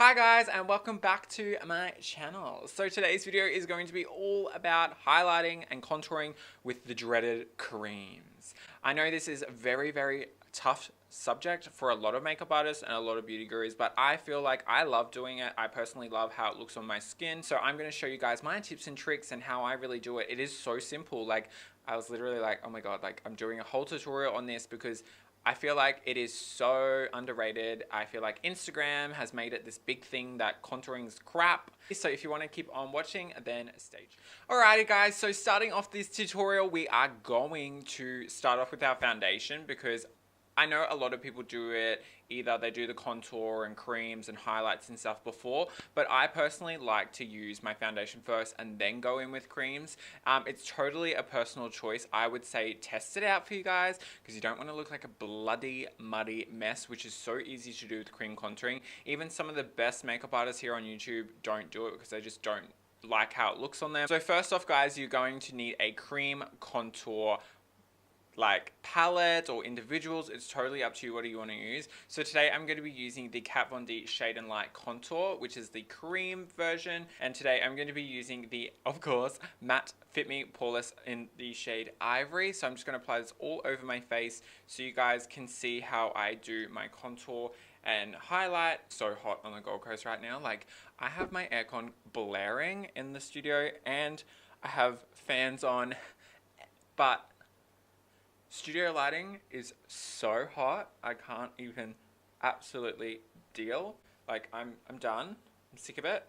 Hi guys, and welcome back to my channel. So today's video is going to be all about highlighting and contouring with the dreaded creams. I know this is a very tough subject for a lot of makeup artists and a lot of beauty gurus, but I feel like I love doing it. I personally love how it looks on my skin. So I'm going to show you guys my tips and tricks and how I really do it. It is so simple. Like, I was literally like, oh my god, like I'm doing a whole tutorial on this because I feel like it is so underrated. I feel like Instagram has made it this big thing that contouring's crap. So if you want to keep on watching, then stay tuned. Alrighty guys, so starting off this tutorial, we are going to start off with our foundation because I know a lot of people do it, either they do the contour and creams and highlights and stuff before, but I personally like to use my foundation first and then go in with creams. It's totally a personal choice. I would say test it out for you guys because you don't want to look like a bloody muddy mess, which is so easy to do with cream contouring. Even some of the best makeup artists here on YouTube don't do it because they just don't like how it looks on them. So first off guys, you're going to need a cream contour like palette or individuals. It's totally up to you what you want to use. So today I'm going to be using the Kat Von D Shade and Light Contour, which is the cream version, and today I'm going to be using the, of course, matte Fit Me Poreless in the shade Ivory. So I'm just going to apply this all over my face so you guys can see how I do my contour and highlight. So hot on the Gold Coast right now. Like, I have my aircon blaring in the studio and I have fans on, but studio lighting is so hot, I can't even absolutely deal. Like, I'm done. I'm sick of it.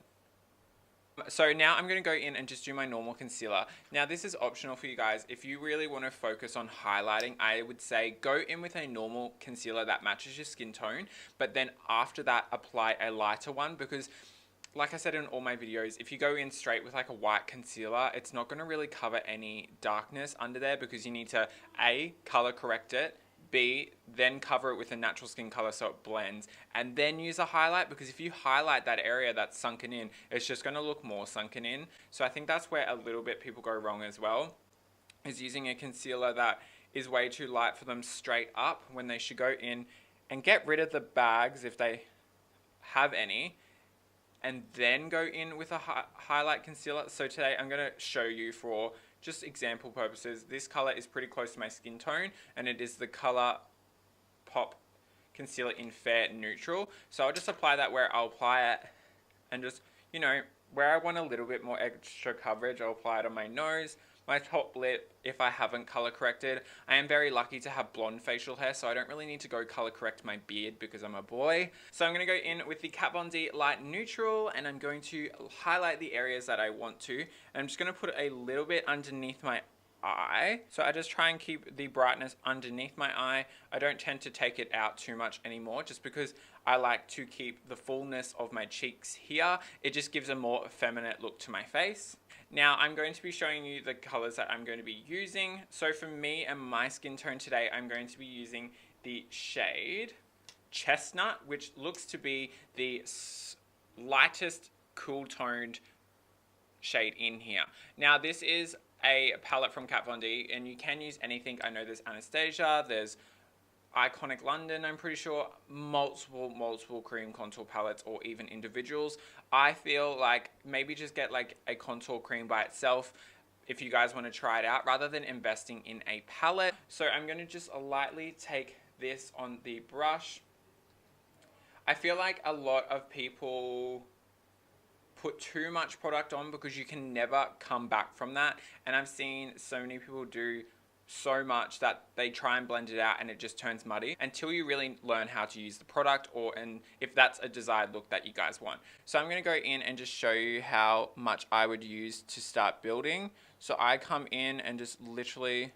So now I'm going to go in and just do my normal concealer. Now this is optional for you guys. If you really want to focus on highlighting, I would say go in with a normal concealer that matches your skin tone, but then after that apply a lighter one because like I said in all my videos, if you go in straight with like a white concealer, it's not going to really cover any darkness under there because you need to A, color correct it, B, then cover it with a natural skin color so it blends, and then use a highlight because if you highlight that area that's sunken in, it's just going to look more sunken in. So I think that's where a little bit people go wrong as well, is using a concealer that is way too light for them straight up when they should go in and get rid of the bags if they have any, and then go in with a highlight concealer. So today I'm going to show you for just example purposes. This color is pretty close to my skin tone and it is the Color Pop concealer in Fair Neutral. So I'll just apply that where I'll apply it and just, you know, where I want a little bit more extra coverage, I'll apply it on my nose, my top lip if I haven't color corrected. I am very lucky to have blonde facial hair, so I don't really need to go color correct my beard because I'm a boy. So I'm going to go in with the Kat Von D Light Neutral and I'm going to highlight the areas that I want to. And I'm just going to put a little bit underneath my eye. So I just try and keep the brightness underneath my eye. I don't tend to take it out too much anymore just because I like to keep the fullness of my cheeks here. It just gives a more feminine look to my face. Now I'm going to be showing you the colors that I'm going to be using. So for me and my skin tone today, I'm going to be using the shade Chestnut, which looks to be the lightest cool toned shade in here. Now this is a palette from Kat Von D and you can use anything. I know there's Anastasia, there's Iconic London, I'm pretty sure, multiple cream contour palettes or even individuals. I feel like maybe just get like a contour cream by itself if you guys want to try it out rather than investing in a palette. So I'm going to just lightly take this on the brush. I feel like a lot of people put too much product on because you can never come back from that, and I've seen so many people do so much that they try and blend it out and it just turns muddy until you really learn how to use the product, or and if that's a desired look that you guys want. So I'm going to go in and just show you how much I would use to start building. So I come in and just literally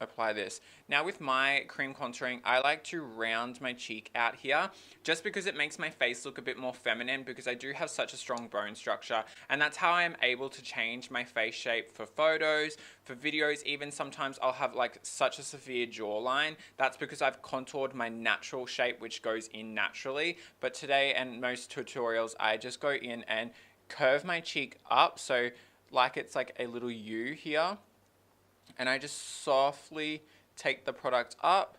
apply this. Now with my cream contouring, I like to round my cheek out here just because it makes my face look a bit more feminine because I do have such a strong bone structure, and that's how I am able to change my face shape for photos, for videos. Even sometimes I'll have like such a severe jawline. That's because I've contoured my natural shape, which goes in naturally. But today and most tutorials, I just go in and curve my cheek up so like it's like a little U here. And I just softly take the product up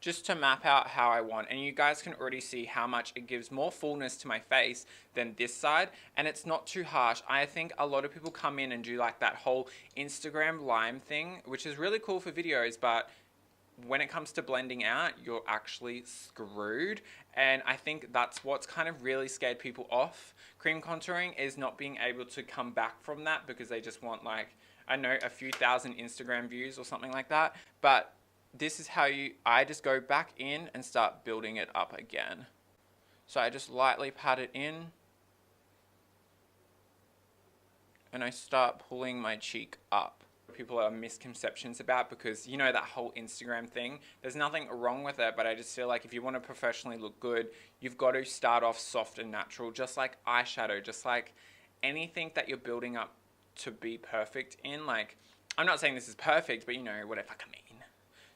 just to map out how I want. And you guys can already see how much it gives more fullness to my face than this side, and it's not too harsh. I think a lot of people come in and do like that whole Instagram lime thing, which is really cool for videos, but when it comes to blending out, you're actually screwed. And I think that's what's kind of really scared people off cream contouring, is not being able to come back from that because they just want, like, I know, a few thousand Instagram views or something like that. But this is how I just go back in and start building it up again. So I just lightly pat it in and I start pulling my cheek up. People are misconceptions about, because you know that whole Instagram thing, there's nothing wrong with it, but I just feel like if you want to professionally look good, you've got to start off soft and natural, just like eyeshadow, just like anything that you're building up to be perfect in. Like, I'm not saying this is perfect, but you know what I fucking mean.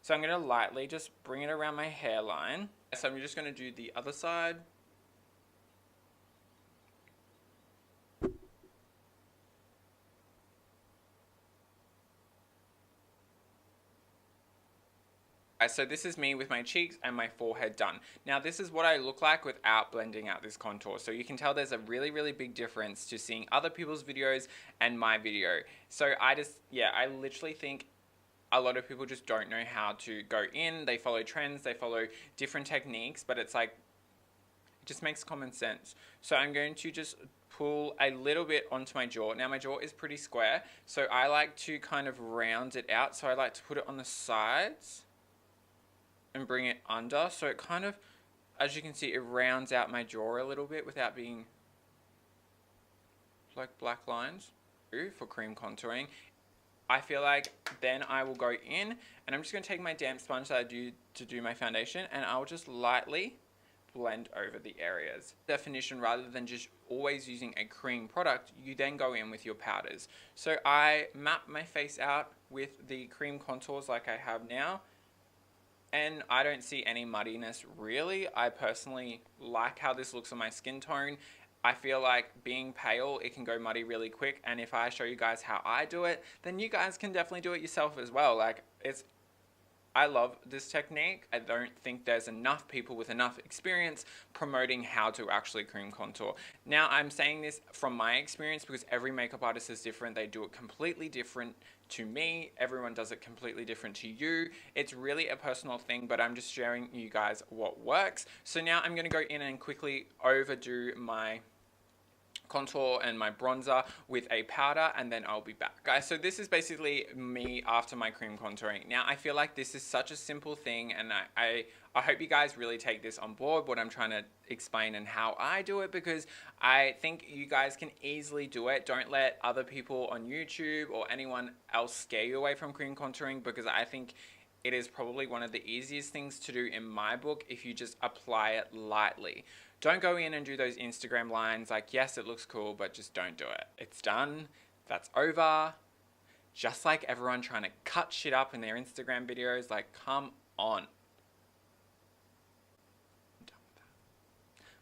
So I'm going to lightly just bring it around my hairline. So I'm just going to do the other side. So this is me with my cheeks and my forehead done. Now this is what I look like without blending out this contour. So you can tell there's a really, really big difference to seeing other people's videos and my video. So I literally think a lot of people just don't know how to go in. They follow trends, they follow different techniques, but it's like, it just makes common sense. So I'm going to just pull a little bit onto my jaw. Now my jaw is pretty square, so I like to kind of round it out. So I like to put it on the sides and bring it under, so it kind of, as you can see, it rounds out my jaw a little bit without being like black lines. For cream contouring, I feel like then I will go in and I'm just going to take my damp sponge that I do to do my foundation, and I'll just lightly blend over the areas. Definition, rather than just always using a cream product, you then go in with your powders. So I map my face out with the cream contours like I have now, and I don't see any muddiness really. I personally like how this looks on my skin tone. I feel like being pale, it can go muddy really quick, and if I show you guys how I do it, then you guys can definitely do it yourself as well. Like, I love this technique. I don't think there's enough people with enough experience promoting how to actually cream contour. Now, I'm saying this from my experience because every makeup artist is different. They do it completely different to me. Everyone does it completely different to you. It's really a personal thing, but I'm just sharing you guys what works. So now I'm going to go in and quickly overdo my contour and my bronzer with a powder, and then I'll be back. Guys, so this is basically me after my cream contouring. Now, I feel like this is such a simple thing, and I hope you guys really take this on board, what I'm trying to explain and how I do it, because I think you guys can easily do it. Don't let other people on YouTube or anyone else scare you away from cream contouring, because I think it is probably one of the easiest things to do in my book if you just apply it lightly. Don't go in and do those Instagram lines like, yes, it looks cool, but just don't do it. It's done. That's over. Just like everyone trying to cut shit up in their Instagram videos, like, come on.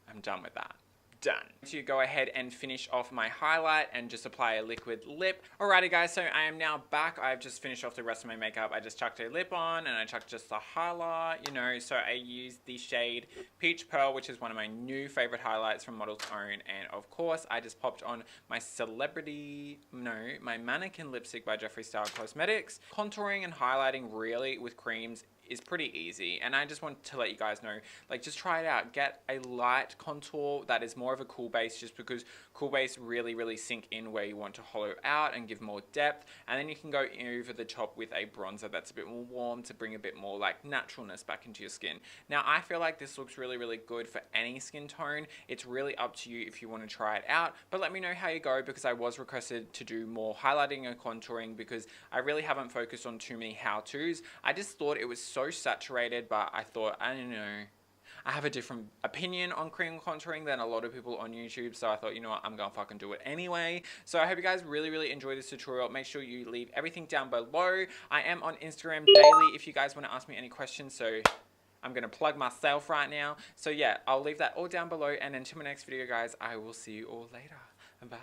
I'm done with that. Done. To go ahead and finish off my highlight and just apply a liquid lip. Alrighty guys, so I am now back. I've just finished off the rest of my makeup. I just chucked a lip on and I chucked just the highlight, you know, so I used the shade Peach Pearl, which is one of my new favorite highlights from Model's Own, and of course I just popped on my my Mannequin lipstick by Jeffree Star Cosmetics. Contouring and highlighting really with creams is pretty easy, and I just want to let you guys know, like, just try it out. Get a light contour that is more of a cool base, just because cool base really sink in where you want to hollow out and give more depth, and then you can go over the top with a bronzer that's a bit more warm to bring a bit more like naturalness back into your skin. Now I feel like this looks really good for any skin tone. It's really up to you if you want to try it out, but let me know how you go, because I was requested to do more highlighting and contouring because I really haven't focused on too many how-tos. I just thought it was so saturated, but I thought, I don't know, I have a different opinion on cream contouring than a lot of people on YouTube, so I thought, you know what, I'm gonna fucking do it anyway. So I hope you guys really enjoy this tutorial. Make sure you leave everything down below. I am on Instagram daily if you guys want to ask me any questions, so I'm gonna plug myself right now. So yeah, I'll leave that all down below, and until my next video guys, I will see you all later. Bye.